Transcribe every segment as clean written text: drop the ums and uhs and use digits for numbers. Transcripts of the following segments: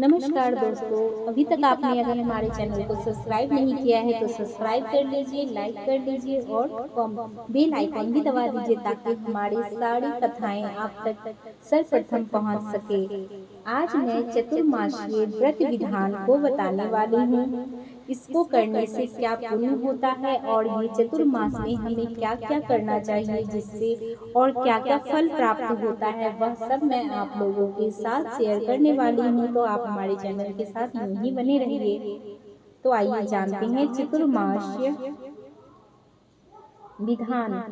नमस्कार दोस्तों। अभी तक आपने अगर हमारे चैनल को सब्सक्राइब नहीं किया है तो सब्सक्राइब कर लीजिए, लाइक कर लीजिए और बेल आइकॉन भी दबा दीजिए ताकि हमारी सारी कथाएं आप तक सर्वप्रथम पहुंच सके। आज मैं चतुर्मासीय व्रत विधान को बताने वाली हूँ। इसको करने से क्या पुण्य होता है और ये चतुर्मास में हमें क्या क्या करना चाहिए जिससे और क्या क्या फल प्राप्त होता है, वह सब मैं आप लोगों के साथ शेयर करने वाली हूँ। तो आप हमारे चैनल के साथ यूं ही बने रहिए। तो आइए जानते हैं चतुर्मास्य विधान।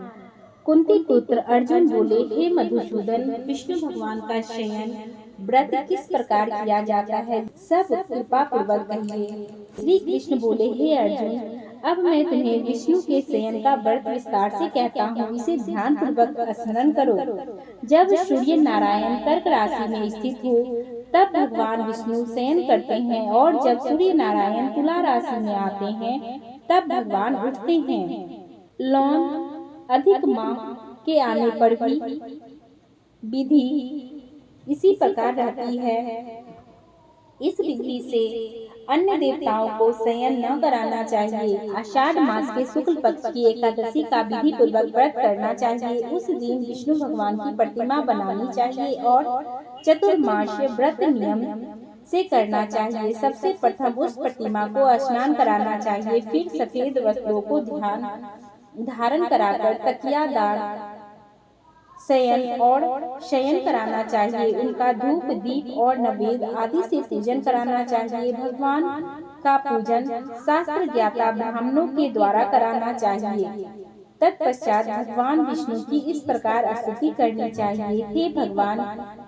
कुंती पुत्र अर्जुन बोले, हे मधुसूदन, विष्णु भगवान का शयन व्रत किस प्रकार किया जाता है, सब कृपा पूर्वक कहिए। श्री कृष्ण बोले, हे अर्जुन, अब मैं तुम्हें विष्णु के शयन का व्रत विस्तार से कहता हूँ, इसे ध्यान पूर्वक स्मरण करो। जब सूर्य नारायण कर्क राशि में स्थित हो तब भगवान विष्णु शयन करते हैं और जब सूर्य नारायण तुला राशि में आते हैं तब भगवान उठते हैं। लौन अधिक माह के आने पर भी विधि इसी प्रकार रहती है। इस विधि से अन्य देवताओं को शयन न कराना चाहिए। आषाढ़ मास के शुक्ल पक्ष की एकादशी का विधि पूर्वक व्रत करना चाहिए। उस दिन विष्णु भगवान की प्रतिमा बनानी चाहिए और चतुर्मास्य व्रत नियम से करना चाहिए। सबसे प्रथम उस प्रतिमा को स्नान कराना चाहिए, फिर सफेद वस्त्रों को धारण कराकर तकियादार शयन कराना चाहिए। उनका धूप दीप और नवेद आदि से पूजन कराना चाहिए। भगवान का पूजन शास्त्र ज्ञाता ब्राह्मणों के द्वारा कराना चाहिए। तत्पश्चात भगवान विष्णु की इस प्रकार स्तुति करनी चाहिए, हे भगवान,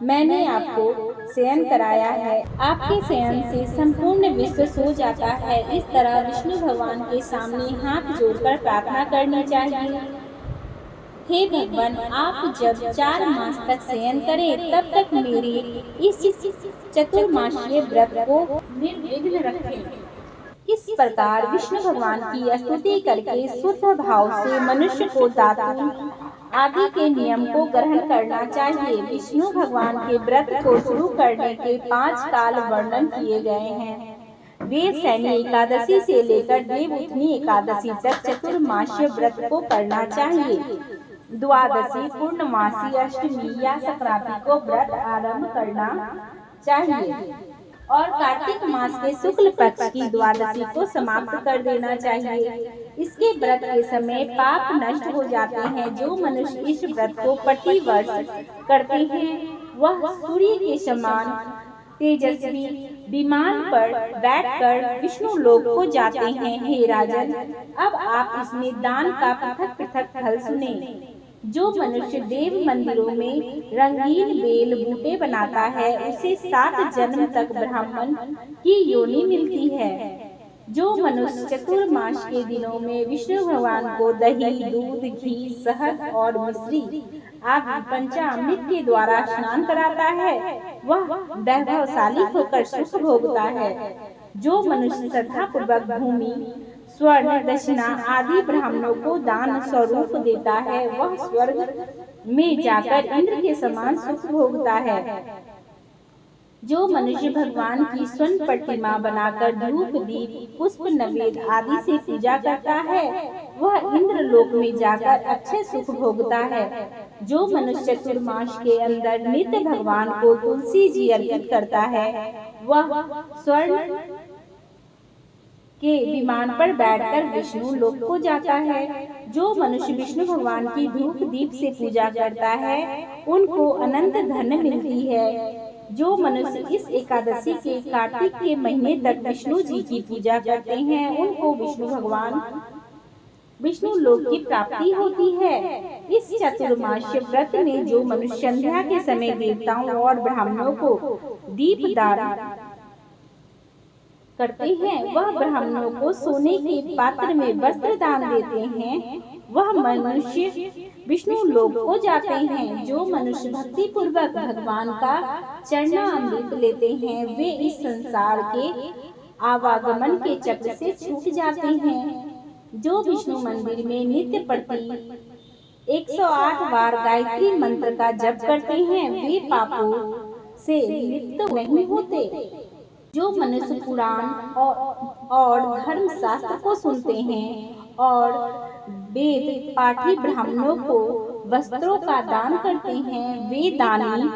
मैंने आपको शयन कराया है, आपके शयन से संपूर्ण विश्व सो जाता है। इस तरह विष्णु भगवान के सामने हाथ जोड़कर प्रार्थना करनी चाहिए, हे भगवान, आप जब 4 मास तक शयन करें तब तक मेरे इस चतुर्मासीय व्रत को निर्विघ्न रखें। इस प्रकार विष्णु भगवान की स्तुति करके शुद्ध भाव से मनुष्य को धातु आदि के नियम को ग्रहण करना चाहिए। विष्णु भगवान के व्रत को शुरू करने के 5 काल वर्णन किए गए हैं। देवशयनी एकादशी से लेकर देवउठनी एकादशी तक चतुर्मासीय व्रत को करना चाहिए। द्वादशी, पूर्णमासी, अष्टमी या संक्रांति को व्रत आरंभ करना चाहिए और कार्तिक मास के शुक्ल पक्ष की द्वादशी को समाप्त कर देना चाहिए। इसके व्रत के समय पाप नष्ट हो जाते हैं। जो मनुष्य इस व्रत को प्रति वर्ष करते हैं वह सूर्य के समान तेजस्वी विमान पर बैठकर विष्णु लोक को जाते हैं। हे राजन, अब आप इसमें दान का पृथक पृथक फल सुने। जो मनुष्य देव मंदिरों में रंगीन बेल बूटे बनाता है उसे 7 जन्म तक ब्राह्मण की योनि मिलती है। जो मनुष्य चतुर्मास के दिनों में विष्णु भगवान को दही, दूध, घी, शहद और मिश्री आदि पंचामृत के द्वारा स्नान कराता है वह वैभवशाली होकर सुख भोगता है। जो मनुष्य श्रद्धा पूर्वक भूमि, स्वर्ण, दक्षिणा आदि ब्राह्मणों को दान स्वरूप देता है वह स्वर्ग में जाकर इंद्र के समान सुख भोगता है। जो मनुष्य भगवान की स्वर्ण प्रतिमा बनाकर धूप दीप पुष्प नवेद आदि से पूजा करता है वह इंद्र लोक में जाकर अच्छे सुख भोगता है। जो मनुष्य चतुर्मास के अंदर नित्य भगवान को तुलसी जी अर्पित करता है वह स्वर्ण के विमान पर बैठकर विष्णु लोक को जाता है। जो मनुष्य विष्णु भगवान की धूप दीप से पूजा करता है उनको अनंत धन मिलती है। जो मनुष्य इस एकादशी के कार्तिक के महीने तक विष्णु जी की पूजा करते हैं उनको विष्णु लोक की प्राप्ति होती है। इस चतुर्मास्य व्रत में जो मनुष्य संध्या के समय देवताओं और ब्राह्मणों को दीप दान करते हैं वह ब्राह्मणों को सोने के पात्र में वस्त्र दान देते हैं वह मनुष्य विष्णु लोक को जाते हैं। जो मनुष्य भक्ति पूर्वक भगवान का चरणामृत लेते हैं वे इस संसार के आवागमन के चक्र से छूट जाते हैं। जो विष्णु मंदिर में नित्य प्रति 108 बार गायत्री मंत्र का जप करते हैं वे पापों से लिप्त नहीं होते। जो मनुष्य पुराण और धर्मशास्त्र को सुनते हैं और वेद पाठी ब्राह्मणों को वस्त्रों का दान करते हैं, वे दानी,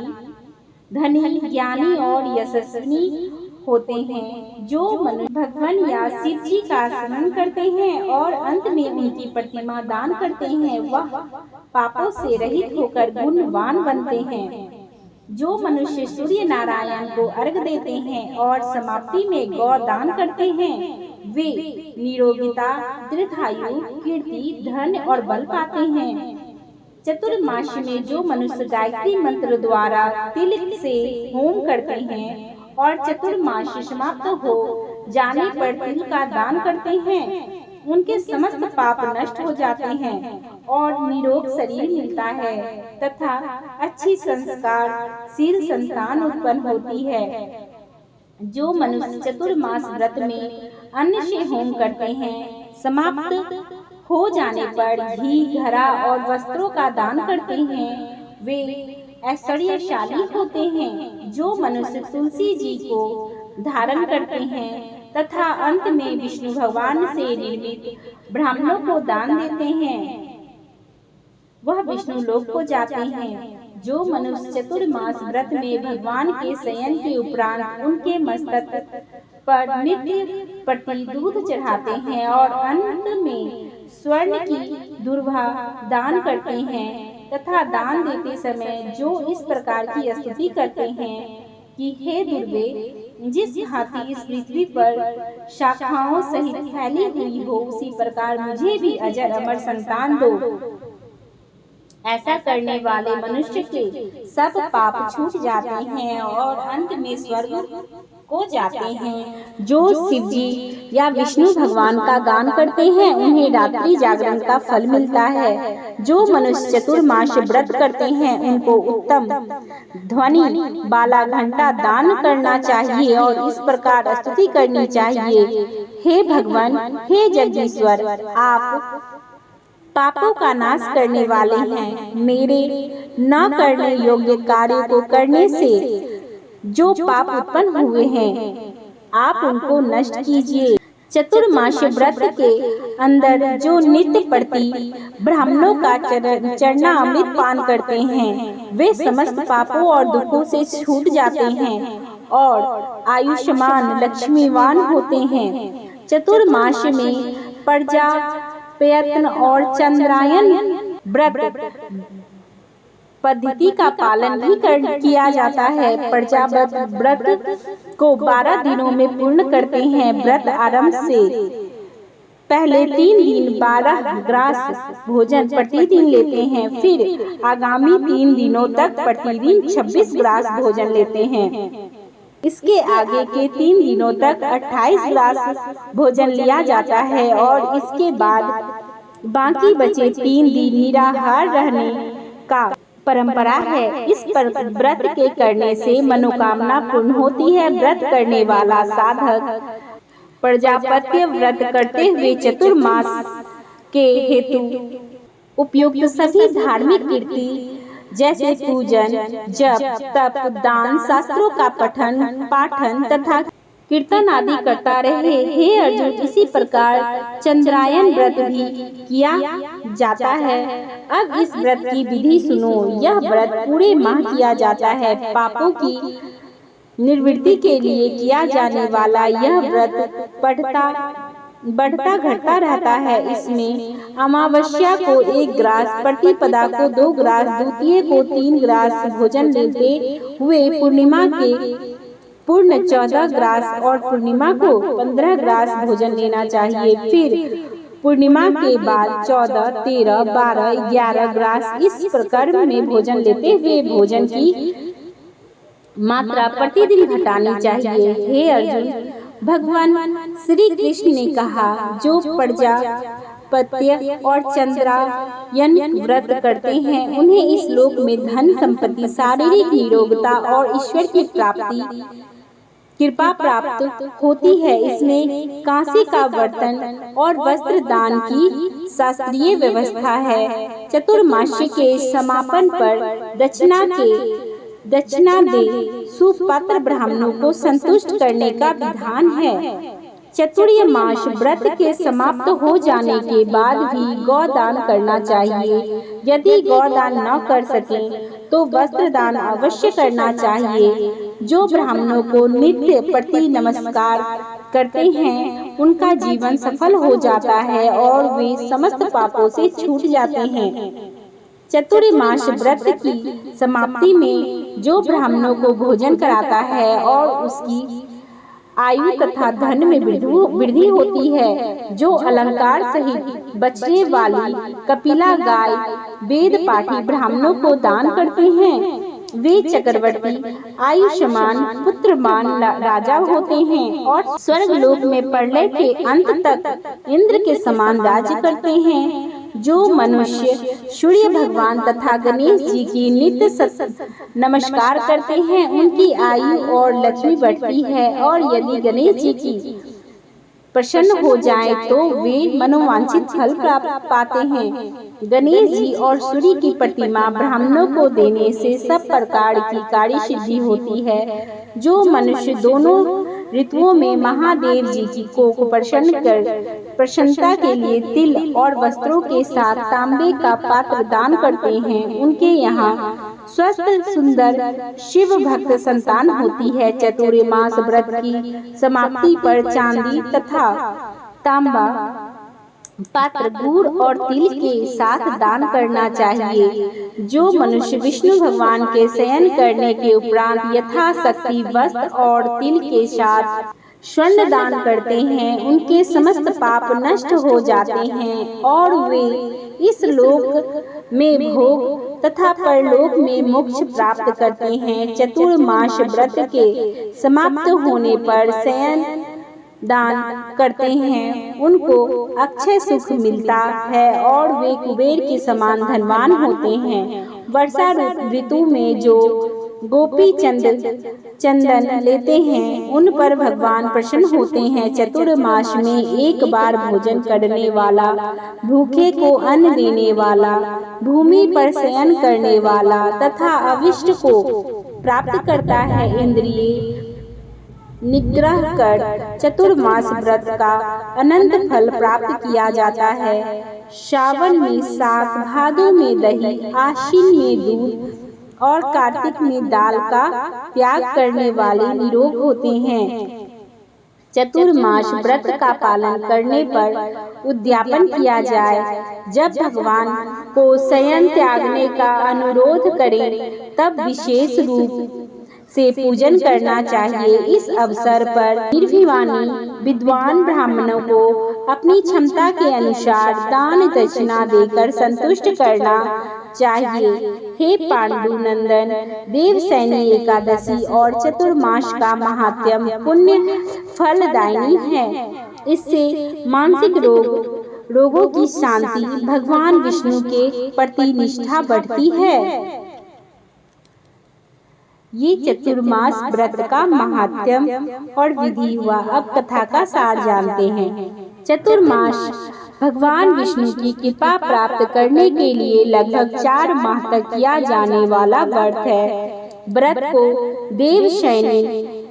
धनी, ज्ञानी और यशस्वी होते हैं। जो मनुष्य भगवान या शिव जी का स्मरण करते हैं और अंत में उनकी प्रतिमा दान करते हैं, वह पापों से रहित होकर गुणवान बनते हैं। जो मनुष्य सूर्य नारायण को अर्घ देते हैं और समाप्ति में गौ दान करते हैं, वे निरोगिता, दीर्घायु, कीर्ति, धन और बल पाते हैं। चतुर्मास में जो मनुष्य गायत्री मंत्र द्वारा तिल से होम करते हैं और चतुर्मास समाप्त हो जाने पर तिल का दान करते हैं, उनके समस्त पाप नष्ट हो जाते हैं और निरोग शरीर मिलता है तथा अच्छी संस्कारशील संतान उत्पन्न होती है। जो मनुष्य चतुर्मास व्रत में अन्न से होम करते हैं, समाप्त हो जाने पर घी, घड़ा और वस्त्रों का दान करते हैं, वे ऐश्वर्यशाली होते हैं। जो मनुष्य तुलसी जी को धारण करते हैं तथा अंत में विष्णु भगवान से निर्मित ब्राह्मणों को दान देते हैं, वह विष्णु लोक को जाते हैं। जो मनुष्य चतुर्मास व्रत में भगवान के शयन के उपरांत उनके मस्तक पर नित्य प्रति दूध चढ़ाते हैं और अंत में स्वर्ण की दुर्वा दान करते हैं तथा दान देते समय जो इस प्रकार की स्तुति करते हैं कि हे दुर्गे, जिस भांति इस पृथ्वी पर शाखाओं सहित फैली हुई हो, उसी प्रकार मुझे भी अजर अमर संतान दो। ऐसा करने वाले मनुष्य के सब पाप छूट जाते हैं और अंत में स्वर्ग को जाते हैं। जो शिव जी या विष्णु भगवान का गान करते हैं, उन्हें रात्रि जागरण का फल मिलता है। जो मनुष्य चतुर्मास व्रत करते हैं, उनको उत्तम ध्वनि वाला घंटा दान करना चाहिए और इस प्रकार स्तुति करनी चाहिए, हे भगवान, हे जगदीश्वर, आप पापों का नाश करने वाले हैं। मेरे न करने योग्य कार्य को करने से जो पाप उत्पन्न हुए हैं, आप उनको नष्ट कीजिए। चतुर्मास व्रत के अंदर जो नित्य प्रति ब्राह्मणों का चरना अमृत पान करते हैं, वे समस्त पापों और दुखों से छूट जाते हैं और आयुष्मान लक्ष्मीवान होते हैं। चतुर्मास में प्रजा प्रयत्न और चंद्रायन व्रत पद्धति का पालन भी किया जाता है। प्रजाव्रत व्रत को 12 दिनों में पूर्ण करते हैं। व्रत आरंभ से पहले 3 दिन 12 ग्रास भोजन प्रतिदिन लेते हैं, फिर आगामी 3 दिनों तक प्रतिदिन 26 ग्रास भोजन लेते हैं। इसके आगे के 3 दिनों तक 28 ग्रास भोजन लिया जाता है और इसके बाद बाकी बचे 3 दिन निराहार रहने का परंपरा है। इस व्रत के करने से मनोकामना पूर्ण होती है। व्रत करने वाला साधक प्रजापत्य व्रत करते हुए चतुर्मास के हेतु उपयुक्त सभी धार्मिक कीर्ति जैसे पूजन, जप, तप, दान, शास्त्रों का पठन, पाठन तथा कीर्तन आदि करता रहे। हे अर्जुन, इसी प्रकार चंद्रायन व्रत भी किया जाता है। अब इस व्रत की विधि सुनो। यह व्रत पूरे माह किया जाता है। पापों की निवृत्ति के लिए किया जाने वाला यह व्रत बढ़ता घटता रहता है। इसमें अमावस्या को 1 ग्रास, प्रतिपदा को 2 ग्रास, द्वितीय को 3 ग्रास भोजन लेते हुए पूर्णिमा के पूर्ण 14 ग्रास और पूर्णिमा को 15 ग्रास भोजन लेना चाहिए। फिर पूर्णिमा के बाद 14, 13, 12, 11 ग्रास इस प्रकार में भोजन लेते हुए भोजन की मात्रा प्रतिदिन घटानी चाहिए। हे अर्जुन, भगवान श्री कृष्ण ने कहा, जो प्रजापत्य और चंद्रायन व्रत करते हैं, उन्हें इस लोक में धन संपत्ति, शारीरिक निरोगता और ईश्वर की कृपा प्राप्त होती है। इसमें कांसे का बर्तन और वस्त्र दान की शास्त्रीय व्यवस्था है। चतुर्मास के समापन पर दक्षिणा के दक्षिणा दे सुपात्र ब्राह्मणों को संतुष्ट करने का विधान है। चतुर्मास व्रत के समाप्त हो जाने के बाद भी गौदान करना चाहिए। यदि गौदान न कर सकें तो वस्त्र दान अवश्य करना चाहिए। जो ब्राह्मणों को नित्य प्रति नमस्कार करते हैं उनका जीवन सफल हो जाता है और वे समस्त पापों से छूट जाते हैं। चतुर्मास व्रत की समाप्ति में जो ब्राह्मणों को भोजन कराता है और उसकी आयु तथा धन में वृद्धि होती है। जो अलंकार सहित बचने वाली कपिला गाय वेद पाठी ब्राह्मणों को दान करते हैं वे चक्रवर्ती आयुष्मान पुत्रमान राजा होते हैं और स्वर्गलोक में प्रलय के अंत तक इंद्र के समान राज्य करते हैं। जो मनुष्य सूर्य भगवान तथा गणेश जी की नित्य नमस्कार करते हैं उनकी आयु और लक्ष्मी बढ़ती है और यदि गणेश जी की प्रसन्न हो जाए तो वे मनोवांछित फल प्राप्त पाते हैं। गणेश जी और सूर्य की प्रतिमा ब्राह्मणों को देने से सब प्रकार की कार्य सिद्धि होती है। जो मनुष्य दोनों ऋतुओं में महादेव जी को प्रसन्नता के लिए तिल और वस्त्रों के साथ तांबे का पात्र दान करते हैं उनके यहाँ स्वस्थ सुंदर शिव भक्त संतान होती है। चतुर्मास व्रत की समाप्ति पर चांदी तथा तांबा पात्र गुड़ और तिल के साथ दान करना चाहिए। जो मनुष्य विष्णु भगवान के शयन करने के उपरांत यथाशक्ति वस्त्र और तिल के साथ स्वर्ण दान करते हैं उनके समस्त पाप नष्ट हो जाते हैं और वे इस लोक में भोग तथा परलोक में मोक्ष प्राप्त करते हैं। चतुर्मास व्रत के समाप्त होने पर शयन दान करते हैं उनको अक्षय सुख मिलता है और वे कुबेर के समान धनवान होते हैं। वर्षा ऋतु में जो गोपी चंदन लेते हैं उन पर भगवान प्रसन्न होते हैं। चतुर्मास में एक बार भोजन करने वाला, भूखे को अन्न देने वाला, भूमि पर शयन करने वाला तथा अविष्ट को प्राप्त करता है। इंद्रिय निग्रह कर चतुर्मास व्रत का अनंत फल प्राप्त किया जाता है। श्रावण में साग, भादो में दही, आश्विन में दूध और कार्तिक में दाल का त्याग करने वाले निरोग होते हैं। चतुर्मास व्रत का पालन करने पर उद्यापन किया जाए। जब भगवान को शयन त्यागने का अनुरोध करें तब विशेष रूप से पूजन करना चाहिए। इस अवसर पर निर्भिवानी विद्वान ब्राह्मणों को अपनी क्षमता के अनुसार दान दक्षिणा देकर संतुष्ट करना चाहिए। हे पांडु नंदन, देवसैनी एकादशी और चतुर्मास का महात्म्य पुण्य फलदायिनी है। इससे मानसिक रोगों की शांति, भगवान विष्णु के प्रति निष्ठा बढ़ती है। ये चतुर्मास व्रत का महात्म्य और विधि हुआ। अब कथा का सार जानते हैं। चतुर्मास भगवान विष्णु की कृपा प्राप्त करने के लिए लगभग 4 माह तक किया जाने वाला व्रत है। व्रत को देवशयनी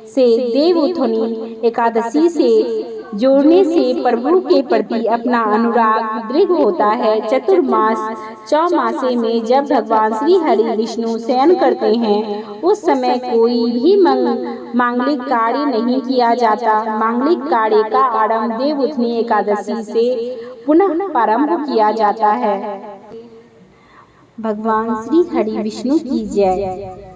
से देवोत्थानी एकादशी से जोड़ने से प्रभु के प्रति अपना अनुराग दृढ़ होता है। चतुर्मास चौमासे में जब भगवान श्री हरि विष्णु शयन करते हैं उस समय कोई भी मांगलिक कार्य नहीं किया जाता। मांगलिक कार्य का आरंभ देवोत्थानी एकादशी से पुनः प्रारंभ किया जाता है। भगवान श्री हरि विष्णु की जय।